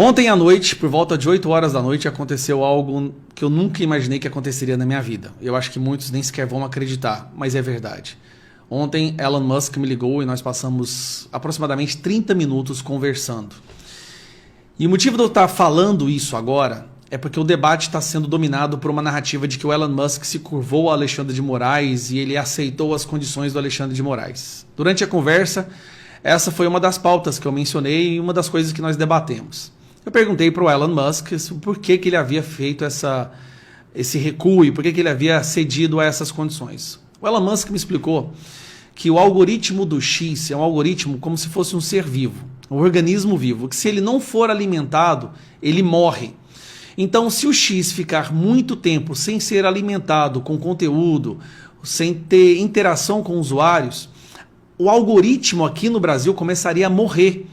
Ontem à noite, por volta de 8 horas da noite, aconteceu algo que eu nunca imaginei que aconteceria na minha vida. Eu acho que muitos nem sequer vão acreditar, mas é verdade. Ontem, Elon Musk me ligou e nós passamos aproximadamente 30 minutos conversando. E o motivo de eu estar falando isso agora é porque o debate está sendo dominado por uma narrativa de que o Elon Musk se curvou a Alexandre de Moraes e ele aceitou as condições do Alexandre de Moraes. Durante a conversa, essa foi uma das pautas que eu mencionei e uma das coisas que nós debatemos. Eu perguntei para o Elon Musk por que ele havia feito esse recuo e por que ele havia cedido a essas condições. O Elon Musk me explicou que o algoritmo do X é um algoritmo como se fosse um ser vivo, um organismo vivo, que se ele não for alimentado, ele morre. Então, se o X ficar muito tempo sem ser alimentado com conteúdo, sem ter interação com usuários, o algoritmo aqui no Brasil começaria a morrer.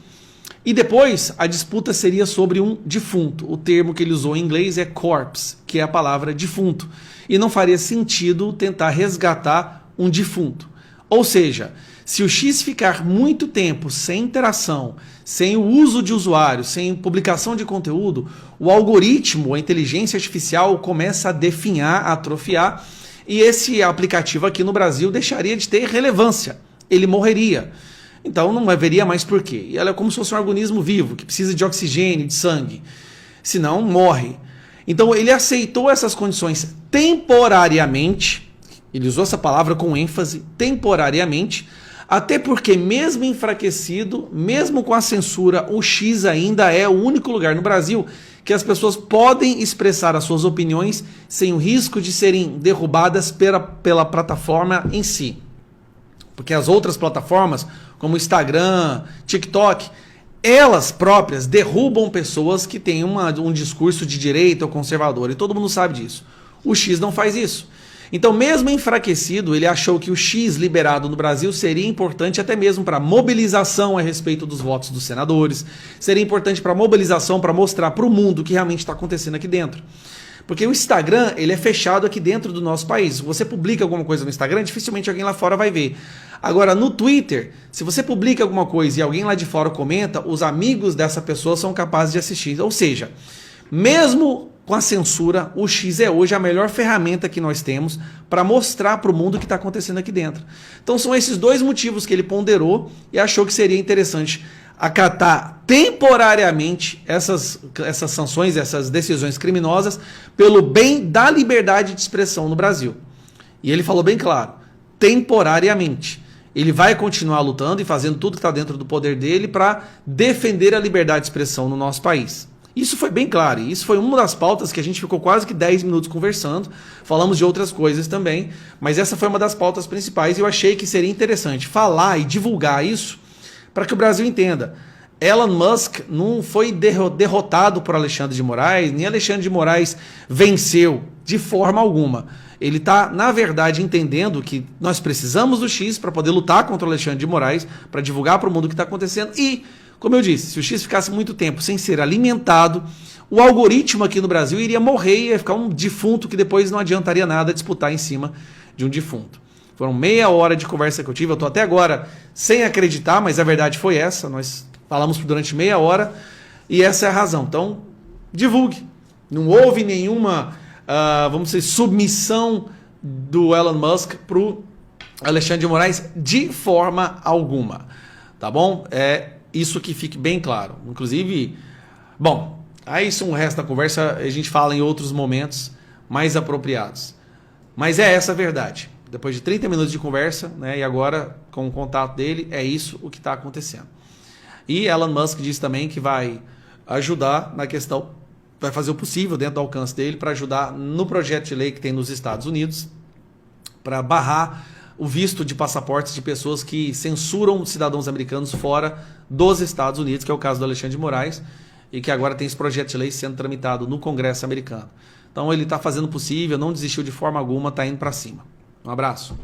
E depois a disputa seria sobre um defunto. O termo que ele usou em inglês é corpse, que é a palavra defunto. E não faria sentido tentar resgatar um defunto. Ou seja, se o X ficar muito tempo sem interação, sem o uso de usuários, sem publicação de conteúdo, o algoritmo, a inteligência artificial começa a definhar, a atrofiar, e esse aplicativo aqui no Brasil deixaria de ter relevância. Ele morreria. Então não haveria mais porquê. E ela é como se fosse um organismo vivo, que precisa de oxigênio, de sangue. Senão morre. Então ele aceitou essas condições temporariamente. Ele usou essa palavra com ênfase, temporariamente. Até porque mesmo enfraquecido, mesmo com a censura, o X ainda é o único lugar no Brasil que as pessoas podem expressar as suas opiniões sem o risco de serem derrubadas pela plataforma em si. Porque as outras plataformas, como Instagram, TikTok, elas próprias derrubam pessoas que têm um discurso de direita ou conservador, e todo mundo sabe disso. O X não faz isso. Então, mesmo enfraquecido, ele achou que o X liberado no Brasil seria importante até mesmo para mobilização a respeito dos votos dos senadores, seria importante para mobilização, para mostrar para o mundo o que realmente está acontecendo aqui dentro. Porque o Instagram, ele é fechado aqui dentro do nosso país. Se você publica alguma coisa no Instagram, dificilmente alguém lá fora vai ver. Agora, no Twitter, se você publica alguma coisa e alguém lá de fora comenta, os amigos dessa pessoa são capazes de assistir. Ou seja, mesmo com a censura, o X é hoje a melhor ferramenta que nós temos para mostrar para o mundo o que está acontecendo aqui dentro. Então são esses dois motivos que ele ponderou e achou que seria interessante acatar temporariamente essas sanções, essas decisões criminosas, pelo bem da liberdade de expressão no Brasil. E ele falou bem claro, temporariamente. Ele vai continuar lutando e fazendo tudo que está dentro do poder dele para defender a liberdade de expressão no nosso país. Isso foi bem claro, e isso foi uma das pautas que a gente ficou quase que 10 minutos conversando, falamos de outras coisas também, mas essa foi uma das pautas principais e eu achei que seria interessante falar e divulgar isso para que o Brasil entenda. Elon Musk não foi derrotado por Alexandre de Moraes, nem Alexandre de Moraes venceu de forma alguma. Ele está, na verdade, entendendo que nós precisamos do X para poder lutar contra o Alexandre de Moraes, para divulgar para o mundo o que está acontecendo e, como eu disse, se o X ficasse muito tempo sem ser alimentado, o algoritmo aqui no Brasil iria morrer e ia ficar um defunto que depois não adiantaria nada disputar em cima de um defunto. Foram meia hora de conversa que eu tive, eu estou até agora sem acreditar, mas a verdade foi essa, nós falamos durante meia hora e essa é a razão. Então, divulgue. Não houve nenhuma, vamos dizer, submissão do Elon Musk para o Alexandre de Moraes de forma alguma. Tá bom? É isso que fique bem claro. Inclusive, bom, aí isso é um resto da conversa, a gente fala em outros momentos mais apropriados. Mas é essa a verdade. Depois de 30 minutos de conversa, né, e agora com o contato dele, é isso o que está acontecendo. E Elon Musk disse também que vai ajudar na questão, vai fazer o possível dentro do alcance dele para ajudar no projeto de lei que tem nos Estados Unidos para barrar o visto de passaportes de pessoas que censuram cidadãos americanos fora dos Estados Unidos, que é o caso do Alexandre de Moraes, e que agora tem esse projeto de lei sendo tramitado no Congresso americano. Então ele está fazendo o possível, não desistiu de forma alguma, está indo para cima. Um abraço.